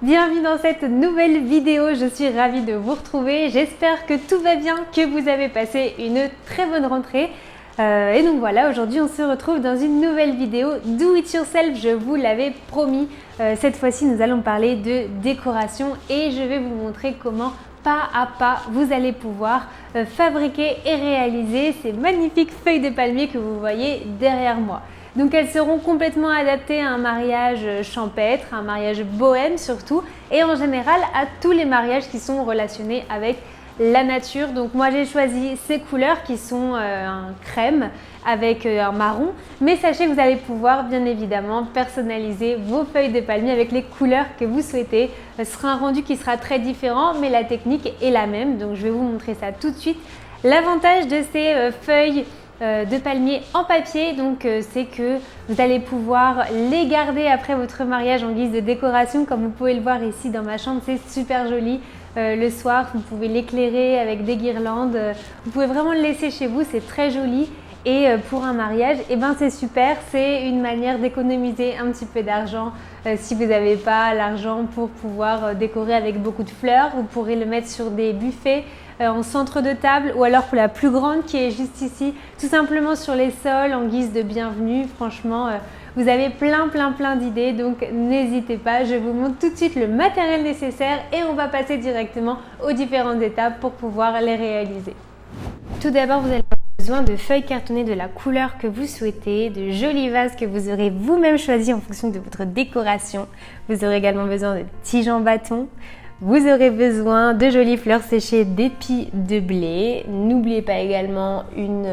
Bienvenue dans cette nouvelle vidéo, je suis ravie de vous retrouver, j'espère que tout va bien, que vous avez passé une très bonne rentrée. Et donc voilà, aujourd'hui on se retrouve dans une nouvelle vidéo Do It Yourself, je vous l'avais promis. Cette fois-ci nous allons parler de décoration et je vais vous montrer comment pas à pas vous allez pouvoir fabriquer et réaliser ces magnifiques feuilles de palmier que vous voyez derrière moi. Donc elles seront complètement adaptées à un mariage champêtre, un mariage bohème surtout, et en général à tous les mariages qui sont relationnés avec la nature. Donc moi j'ai choisi ces couleurs qui sont un crème avec un marron, mais sachez que vous allez pouvoir bien évidemment personnaliser vos feuilles de palmier avec les couleurs que vous souhaitez. Ce sera un rendu qui sera très différent, mais la technique est la même, donc je vais vous montrer ça tout de suite. L'avantage de ces feuilles de palmier en papier, donc c'est que vous allez pouvoir les garder après votre mariage en guise de décoration, comme vous pouvez le voir ici dans ma chambre, c'est super joli. Le soir, vous pouvez l'éclairer avec des guirlandes, vous pouvez vraiment le laisser chez vous, c'est très joli. Et pour un mariage, eh ben c'est super, c'est une manière d'économiser un petit peu d'argent. Si vous n'avez pas l'argent pour pouvoir décorer avec beaucoup de fleurs, vous pourrez le mettre sur des buffets en centre de table, ou alors pour la plus grande qui est juste ici, tout simplement sur les sols en guise de bienvenue. Franchement, vous avez plein d'idées, donc n'hésitez pas, je vous montre tout de suite le matériel nécessaire et on va passer directement aux différentes étapes pour pouvoir les réaliser. Tout d'abord, vous allez avoir besoin de feuilles cartonnées de la couleur que vous souhaitez, de jolis vases que vous aurez vous-même choisi en fonction de votre décoration. Vous aurez également besoin de tiges en bâton. Vous aurez besoin de jolies fleurs séchées d'épis de blé. N'oubliez pas également une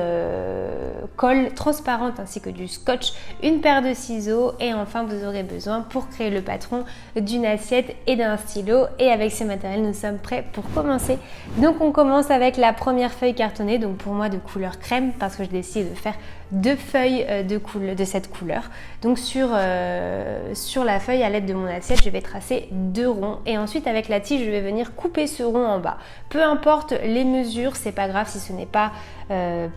colle transparente ainsi que du scotch, une paire de ciseaux et enfin vous aurez besoin pour créer le patron d'une assiette et d'un stylo. Et avec ces matériels, nous sommes prêts pour commencer. Donc on commence avec la première feuille cartonnée, donc pour moi de couleur crème parce que je décide de faire deux feuilles de cette couleur. Donc sur la feuille à l'aide de mon assiette, je vais tracer deux ronds et ensuite avec la tige, je vais venir couper ce rond en bas. Peu importe les mesures, c'est pas grave si ce n'est pas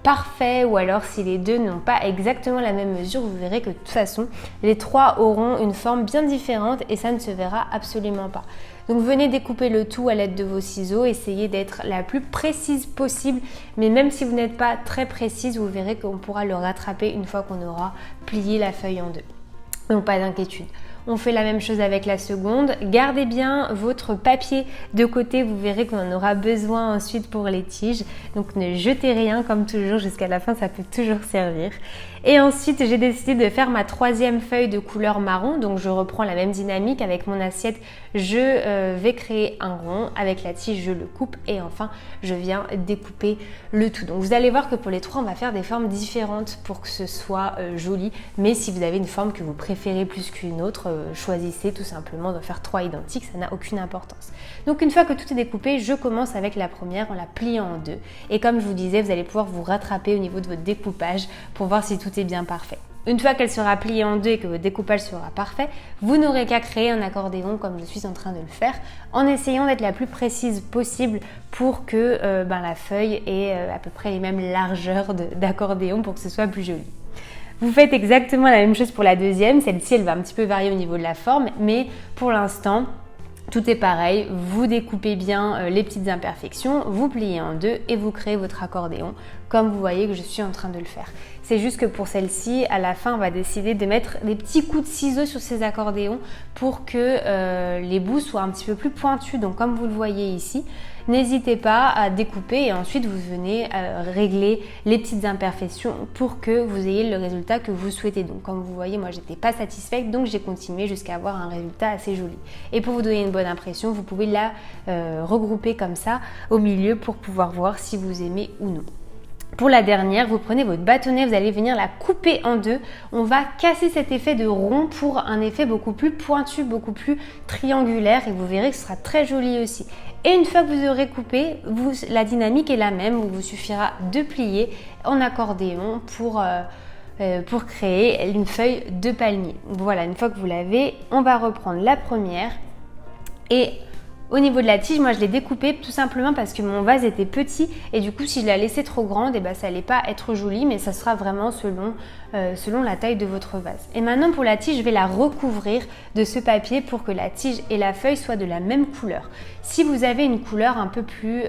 parfait ou alors si les deux n'ont pas exactement la même mesure, vous verrez que de toute façon, les trois auront une forme bien différente et ça ne se verra absolument pas. Donc venez découper le tout à l'aide de vos ciseaux, essayez d'être la plus précise possible, mais même si vous n'êtes pas très précise, vous verrez qu'on pourra le rattraper une fois qu'on aura plié la feuille en deux. Donc pas d'inquiétude. On fait la même chose avec la seconde. Gardez bien votre papier de côté, vous verrez qu'on en aura besoin ensuite pour les tiges. Donc ne jetez rien comme toujours, jusqu'à la fin ça peut toujours servir. Et ensuite j'ai décidé de faire ma troisième feuille de couleur marron. Donc je reprends la même dynamique avec mon assiette. Je vais créer un rond, avec la tige je le coupe et enfin je viens découper le tout. Donc vous allez voir que pour les trois on va faire des formes différentes pour que ce soit joli. Mais si vous avez une forme que vous préférez plus qu'une autre, choisissez tout simplement de faire trois identiques, ça n'a aucune importance. Donc une fois que tout est découpé, je commence avec la première en la pliant en deux. Et comme je vous disais, vous allez pouvoir vous rattraper au niveau de votre découpage pour voir si tout est bien parfait. Une fois qu'elle sera pliée en deux et que votre découpage sera parfait, vous n'aurez qu'à créer un accordéon comme je suis en train de le faire en essayant d'être la plus précise possible pour que la feuille ait à peu près les mêmes largeurs d'accordéon pour que ce soit plus joli. Vous faites exactement la même chose pour la deuxième, celle-ci elle va un petit peu varier au niveau de la forme, mais pour l'instant, tout est pareil, vous découpez bien les petites imperfections, vous pliez en deux et vous créez votre accordéon comme vous voyez que je suis en train de le faire. C'est juste que pour celle-ci, à la fin, on va décider de mettre des petits coups de ciseaux sur ces accordéons pour que les bouts soient un petit peu plus pointus. Donc comme vous le voyez ici, n'hésitez pas à découper et ensuite vous venez régler les petites imperfections pour que vous ayez le résultat que vous souhaitez. Donc comme vous voyez, moi j'étais pas satisfaite donc j'ai continué jusqu'à avoir un résultat assez joli. Et pour vous donner une bonne impression, vous pouvez la regrouper comme ça au milieu pour pouvoir voir si vous aimez ou non. Pour la dernière, vous prenez votre bâtonnet, vous allez venir la couper en deux. On va casser cet effet de rond pour un effet beaucoup plus pointu, beaucoup plus triangulaire et vous verrez que ce sera très joli aussi. Et une fois que vous aurez coupé, la dynamique est la même, il vous suffira de plier en accordéon pour créer une feuille de palmier. Voilà, une fois que vous l'avez, on va reprendre la première et Au niveau de la tige, moi je l'ai découpée tout simplement parce que mon vase était petit et du coup si je la laissais trop grande, ça n'allait pas être joli, mais ça sera vraiment selon la taille de votre vase. Et maintenant pour la tige, je vais la recouvrir de ce papier pour que la tige et la feuille soient de la même couleur. Si vous avez une couleur un peu plus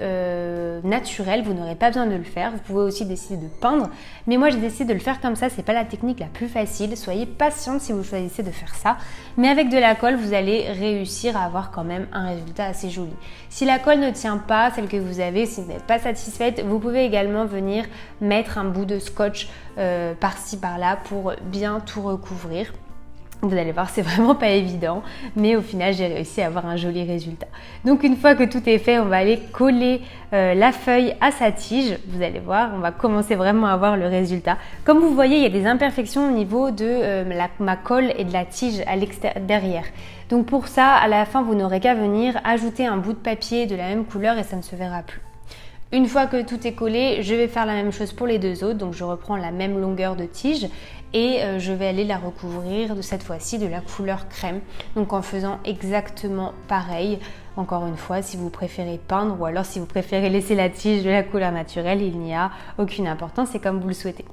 naturelle, vous n'aurez pas besoin de le faire. Vous pouvez aussi décider de peindre, mais moi j'ai décidé de le faire comme ça, c'est pas la technique la plus facile. Soyez patiente si vous choisissez de faire ça, mais avec de la colle, vous allez réussir à avoir quand même un résultat assez joli. Si la colle ne tient pas, celle que vous avez, si vous n'êtes pas satisfaite, vous pouvez également venir mettre un bout de scotch par-ci par-là pour bien tout recouvrir. Vous allez voir, c'est vraiment pas évident, mais au final, j'ai réussi à avoir un joli résultat. Donc une fois que tout est fait, on va aller coller la feuille à sa tige. Vous allez voir, on va commencer vraiment à voir le résultat. Comme vous voyez, il y a des imperfections au niveau de ma colle et de la tige à derrière. Donc pour ça, à la fin, vous n'aurez qu'à venir ajouter un bout de papier de la même couleur et ça ne se verra plus. Une fois que tout est collé, je vais faire la même chose pour les deux autres. Donc je reprends la même longueur de tige et je vais aller la recouvrir de cette fois-ci de la couleur crème. Donc en faisant exactement pareil. Encore une fois, si vous préférez peindre ou alors si vous préférez laisser la tige de la couleur naturelle, il n'y a aucune importance, c'est comme vous le souhaitez.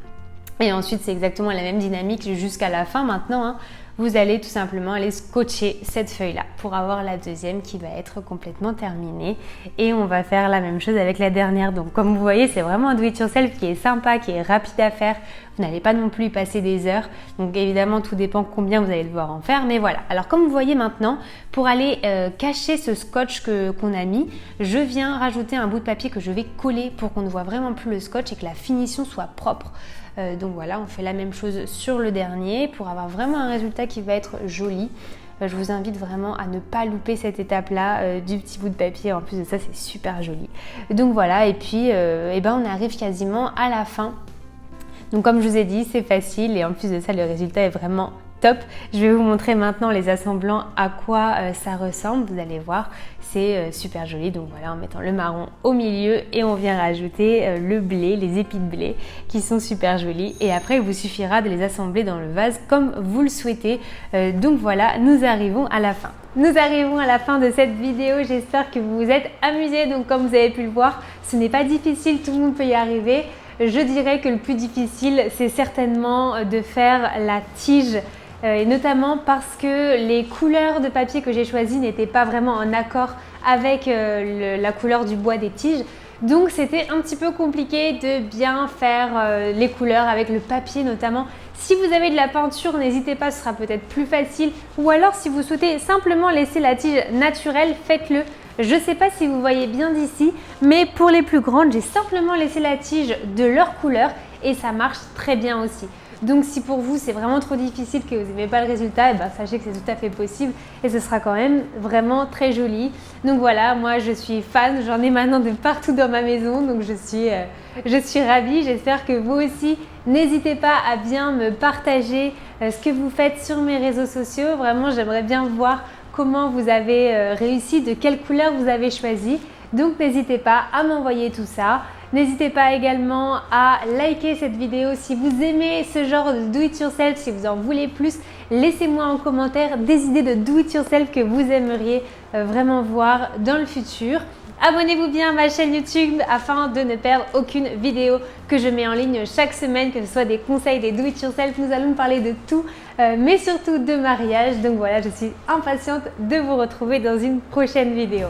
Et ensuite, c'est exactement la même dynamique jusqu'à la fin maintenant. Vous allez tout simplement aller scotcher cette feuille-là pour avoir la deuxième qui va être complètement terminée. Et on va faire la même chose avec la dernière. Donc comme vous voyez, c'est vraiment un do-it-yourself qui est sympa, qui est rapide à faire. Vous n'allez pas non plus y passer des heures. Donc évidemment, tout dépend combien vous allez devoir en faire. Mais voilà. Alors comme vous voyez maintenant, pour aller cacher ce scotch qu'on a mis, je viens rajouter un bout de papier que je vais coller pour qu'on ne voit vraiment plus le scotch et que la finition soit propre. Donc voilà, on fait la même chose sur le dernier pour avoir vraiment un résultat qui va être joli. Je vous invite vraiment à ne pas louper cette étape-là du petit bout de papier. En plus de ça, c'est super joli. Donc voilà, et puis on arrive quasiment à la fin. Donc comme je vous ai dit, c'est facile et en plus de ça, le résultat est vraiment top. Je vais vous montrer maintenant les assemblants à quoi ça ressemble. Vous allez voir, c'est super joli. Donc voilà, en mettant le marron au milieu et on vient rajouter le blé, les épis de blé qui sont super jolis. Et après, il vous suffira de les assembler dans le vase comme vous le souhaitez. Donc voilà, nous arrivons à la fin. Nous arrivons à la fin de cette vidéo. J'espère que vous vous êtes amusés. Donc comme vous avez pu le voir, ce n'est pas difficile, tout le monde peut y arriver. Je dirais que le plus difficile, c'est certainement de faire la tige. Et notamment parce que les couleurs de papier que j'ai choisies n'étaient pas vraiment en accord avec la couleur du bois des tiges. Donc c'était un petit peu compliqué de bien faire les couleurs avec le papier notamment. Si vous avez de la peinture, n'hésitez pas, ce sera peut-être plus facile. Ou alors si vous souhaitez simplement laisser la tige naturelle, faites-le. Je ne sais pas si vous voyez bien d'ici, mais pour les plus grandes, j'ai simplement laissé la tige de leur couleur et ça marche très bien aussi. Donc si pour vous c'est vraiment trop difficile, que vous n'aimez pas le résultat, sachez que c'est tout à fait possible et ce sera quand même vraiment très joli. Donc voilà, moi je suis fan, j'en ai maintenant de partout dans ma maison, donc je suis ravie. J'espère que vous aussi, n'hésitez pas à bien me partager ce que vous faites sur mes réseaux sociaux. Vraiment, j'aimerais bien voir comment vous avez réussi, de quelle couleur vous avez choisi. Donc n'hésitez pas à m'envoyer tout ça. N'hésitez pas également à liker cette vidéo si vous aimez ce genre de do it yourself, si vous en voulez plus. Laissez-moi en commentaire des idées de do it yourself que vous aimeriez vraiment voir dans le futur. Abonnez-vous bien à ma chaîne YouTube afin de ne perdre aucune vidéo que je mets en ligne chaque semaine, que ce soit des conseils, des do it yourself. Nous allons parler de tout, mais surtout de mariage. Donc voilà, je suis impatiente de vous retrouver dans une prochaine vidéo.